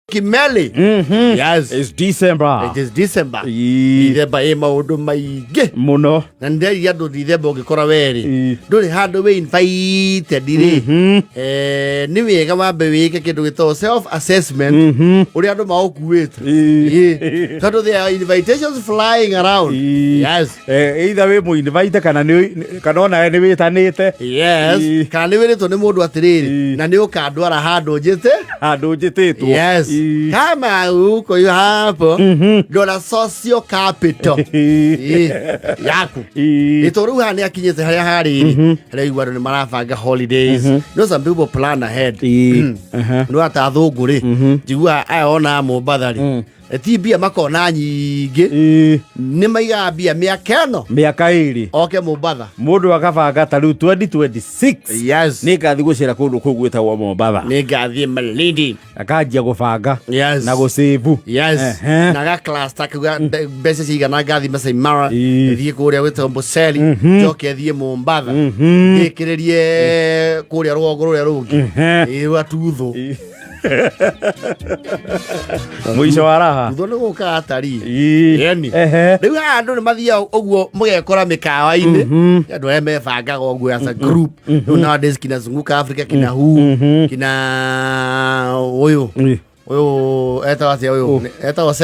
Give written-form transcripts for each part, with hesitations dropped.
Kimeli. Yes. It's December. It is December. December maundu maingi muno. Na nderi andu December ungikora weri. Nduri handu we invited ri. Ni wega wambe wike kindu gito self assessment. Uri andu maukuite. Tondu there are invitations flying around. Yes. Either we mu invite kana ona ni witanite. Yes. Kana ni wiritwo ni mundu atiriri na ni ukandwara handu njite. Handu njititwo. Yes. Kama uko yu hapo dola socio capital yaku itoru hani akinyete haria hari reu ni marabanga holidays. No, some people plan ahead. No atathunguri jigua ayona Mombathari etibia makona nyingi ni maiga bia miaka iri oke Mombatha mundu akabanga ta riu 2026. Yes. Ni ngathi gucira kundu kugwita wa Mombatha. Ni ngathi Malindi akanjia gubanga. Yes. Na gusibu. Yes. Na ga class takuga bese cigana ngathi Masai Mara thie kuria gwita Mboseli joke thie Mombatha ikiririe kuria rwongo ruria rungi atuthu mwisho wa raha utho ni guka atari yani riu andu ni mathia uguo mugekora mikawa-ini andu mebangaga uguo as a group. Nowadays kina zunguka Africa kina kina uyu eta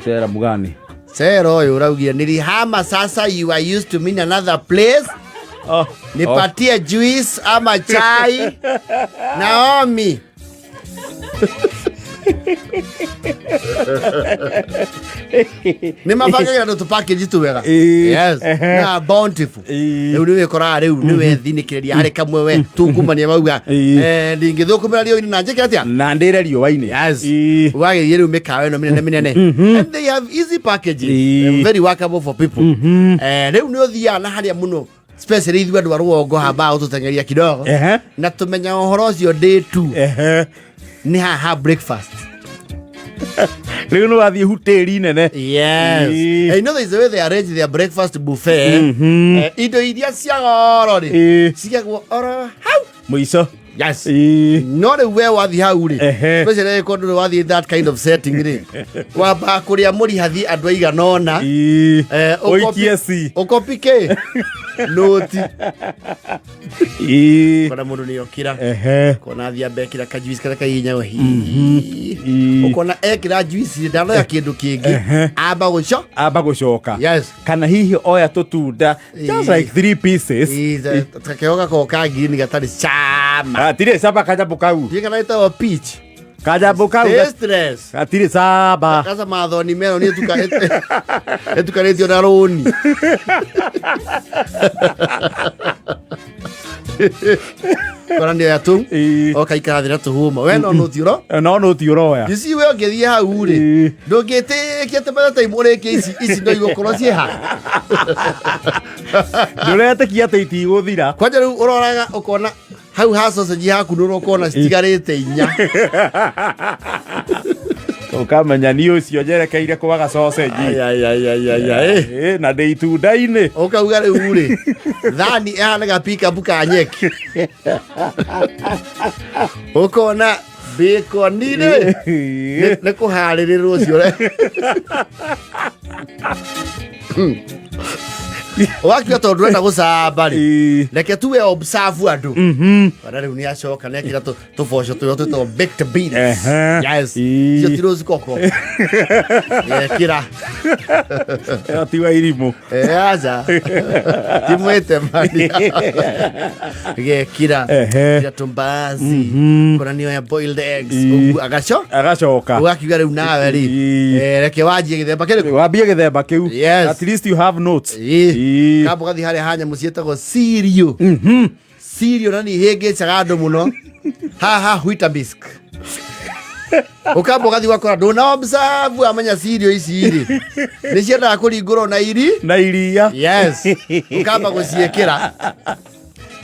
Sera mugani Sera uyu raugia nilihama sasa you are used to mean another place. Nipatie juice ama chai Naomi. Ni mabanga ndo package tu wega. Yes. Na bountiful. Niwe kora riu niwe thinikiria hari kamwe we tungumania mauga ndingithukumira rio na njike atia na ndire rio waini. Yes. Wage riu mikawa ino minene and they have easy packages. Very workable for people. Riu ni othia na haria muno especially ithu andu arwongo haba ututengeria kidogo na tumenya uhoro ucio day 2 ni ha breakfast. Riu no athie huteri nene. Yes. You know there's a way they arrange their breakfast buffet. Indo iria cia goro ri ciagwo oro hau muico. Yes. No the way wathi hau ri especially kondo wathi that kind of setting ri wamba kuria muri hathi andu aiganona okopike noti kona mundu ni okira kona thia bekira kajuice kana kainya hi ukona ekira juice ndano ya kindu kingi amba gucoka. Yes. Kana hihi oya tutunda just like 3 pieces takeoga ko kagi ni gatari chama atire saba kaja bukau kana ita peach kaja bukau stress atire saba kaza mathoni mero ni etukaretio na roni kora ndio yatu oka ikathira tuhuma we no nutiuro ya isi we ngethie hau ri ndungite kiete bata imure ke isi ndo igokoro cie ha ndurete kiate itiguthira kwanja riu uroraga ukona hau ha sausage yaku nuro ukona citigarite inya ukamenya ni ucio njerekeire kwaga sausage na day itunda-ini ukauga riu ri thani ehana gapika buka nyeki ukona bacon ni kuharirirwo ucio wakiwa tondu enda gucamba ri reke tuwe observe andu kana riu ni acoka nekira tuboco tuyo twitwo baked beans. Yes. Cio tiro zikoko kira tiwa irimu aja timwete mani kira tumbazi kuna niyo ya boiled eggs agacoka wakiwa riu nawe ri reke wajie githemba kiriku wambie githemba kiu. At least you have notes. Kabo gathi hari hanya musietagwo cereal. Cereal nani hege chagado muno ha huita bisc ukabo gathi wakora ndona observe amenya cereal ici iri ni ciendaga kuringurwo na iria. Yes. Ukamba guciekera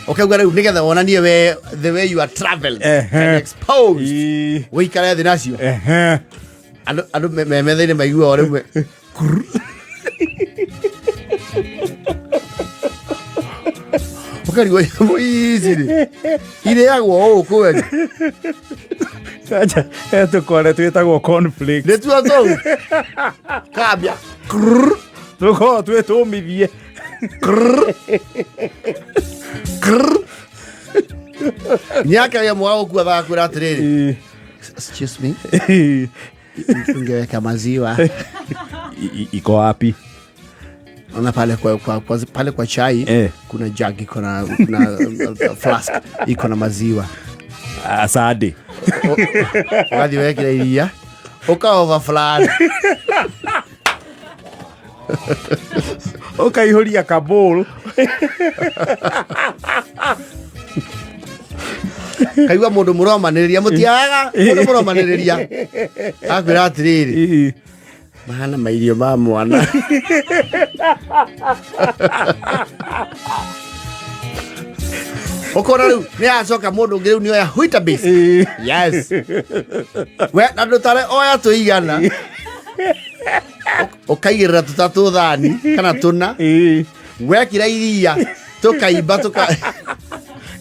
ukauga riu nigetha wonanie we the way you are traveled and exposed wikare thi nacio andu memetheine maigua rimwe ukari wa easy ire yagwo kweli Acha tukore twetagwo conflict nä tua tåu kambia tuko twetumithie nyakagia mwaga gå kua thaga kwä ra atä rä rä excuse me ingeweka maziwa iko wapi? Ona pale kwa chai kuna jug iko na flask iko na maziwa. Asante. Wadi wekira iria ukaova fulani ukaihuria kabul kaigua mundu muromaniriria mutiaga mundu muromaniriria akwira atiriri mahana mairio ma mwana ukora riu ni acoka mundu ungi riu ni oya huita base yes we na ndutare oya tuigana ukaigirira tutatu thani kana tuna wekira iria tukaimba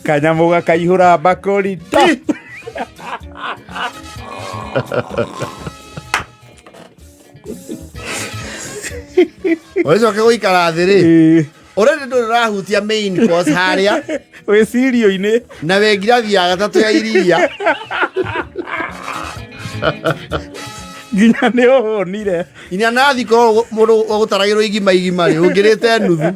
kanyamu gakaihura bakori oicoke guikara thi ri urende ndurahutia main course haria we sirio-ini na we ngirathi ya gatatu ya iria nginya ni uhonire inya nathi korwo mundu ugutaragirwo igima ri ungirite nuthu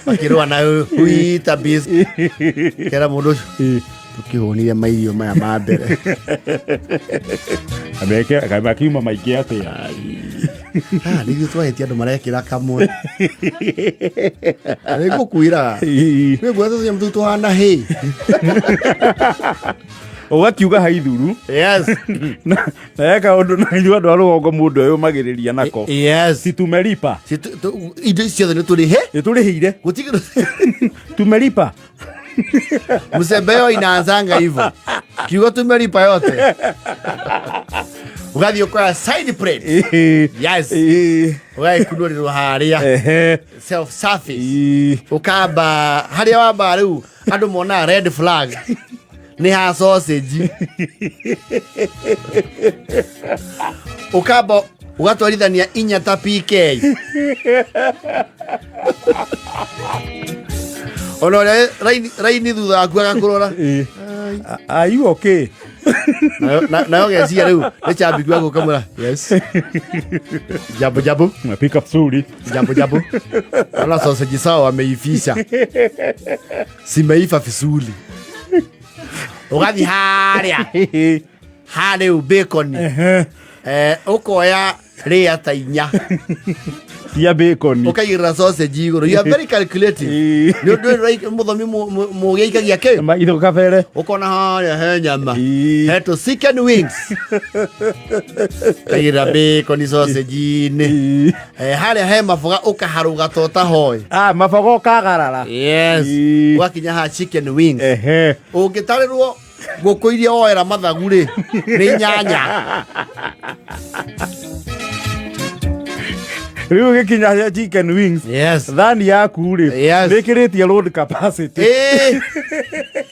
makirwa na huita bis kera mundu tukihonire mairio maya ma mbere ameke kakiuma maiki atia nĩ twahetia andũ marekĩra kamwe nĩ ngũkwĩra nĩ ngwĩra tũtũ tũhana hĩ ugakiuga haithuru yes na eka undu na ithuĩ andũ a rũgongo mũndũ ũyũ magĩrĩria nako yes tumelipa indo ciothe nĩ tũrĩhĩire tumelipa msembe yo inaanzanga hivyo kiugo tumelipa yote ugathi ukoya side plate yes ugai kunurirwo haria self service ukamba haria wamba riu andu mona red flag ni ha sausage ukamba ugatwarithania inya ta PK ono raini thutha waku agakurora are you okay nayo gecia riu ni chambi kwa gukamura yes jabu na pick up suri jabu ala sausage sawa ameifisha simeifa visuli ugathi haria bacon ukoya ria ta inya ya bacon ukaigirira sausage iguru you are very calculative ni ndu like muthomi mugeikagia ke ma itho kabere ukona haria he nyama heto chicken wings kaigirira bacon sausage ni haria he maboga ukaharuga tota hoi maboga ukagarara yes wakinya ha chicken wings ungitarirwo nguku iria oera mathagu ri ni nyanya riu gikinya chicken wings yes thani yaku ri nikiritie load capacity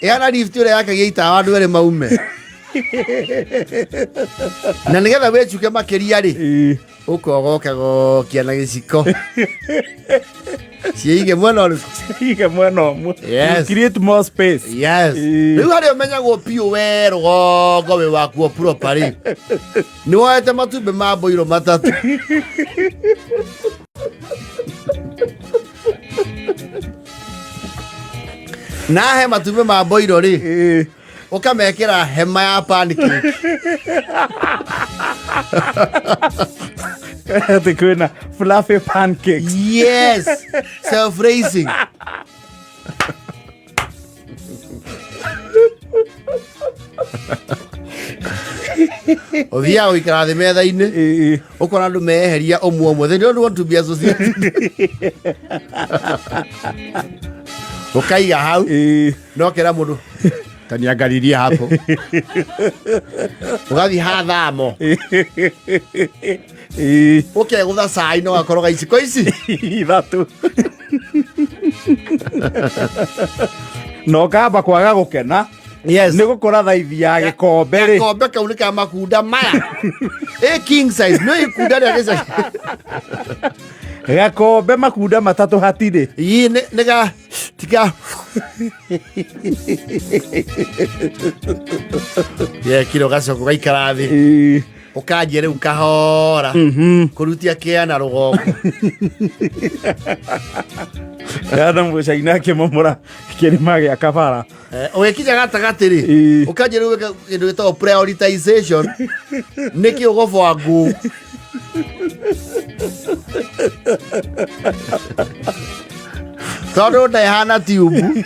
yana lift ure yake geita wandu ere maume na nigetha wechuke makiria ri ukogoka gokia na giciko ciige mwena omwe create more space yes riu haria menyagwo piu we rũgongo we wakuo properly ni woete matumbi ma mboiro matatu nahe matumbi ma mboiro ri ukamekira hema ya pancake ati kwina fluffy pancakes yes self raising othia uikara thi metha-ini ukona andu meheria umwe umwe they don't want to be associated ukaiga hau no kera mundu taniangariria hapo ugathi ha thamo ukegutha cai no gakoroga iciko ici ithatu No kamba kwaga gukena. Yes. Nĩ gũkora thaithi ya gĩkombe rĩ. Gĩkombe kau nĩ ka makunda maya. King size no ikunda rĩa gĩcagi. Gakombe makunda matatũ hatirĩ. Ii nĩga tika. Kiro gacoko gaikara thĩ. Ũkanjia rĩu kahora. Kũrutia kĩana rũgongo. Yana mũcaina akĩmomora kĩrĩma gĩa kabara. Ũgĩkinya gatagatĩ rĩ. Ũkanjia rĩu kĩndũ gĩtagwo prioritization. Nĩkĩ ũgũbangwo. Tondũ ndaihana tiubu.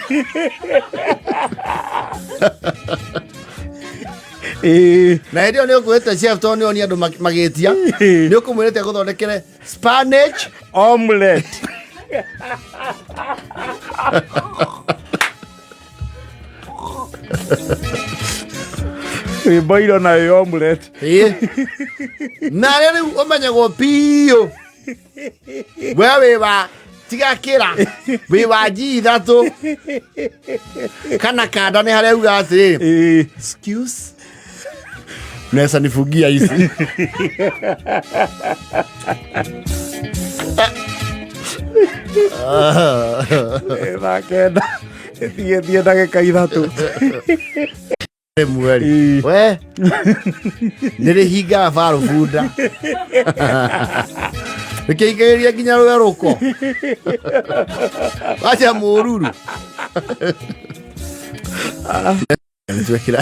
Na hĩndĩ ĩyo nĩ ũkwĩte chef tondũ nĩ oni andũ magĩtia. Nĩ ũkũmwĩrĩte gũthondekere spinach omelette. Boiro na omelette. Na rĩu ũmenyagwo piũ. We wĩ wa tiga kĩra. Wĩ wa G3. Kana kanda nĩ harĩa uga atĩrĩ. Excuse. Nesa nifungia hizi. Nakenda. Thiĩ ndagĩka ithatũ. Mweri. We. Nĩrĩhinga baro bunda. Nĩkĩingĩrĩria nginya rũko. Acha mũruru. Nĩtwekĩra.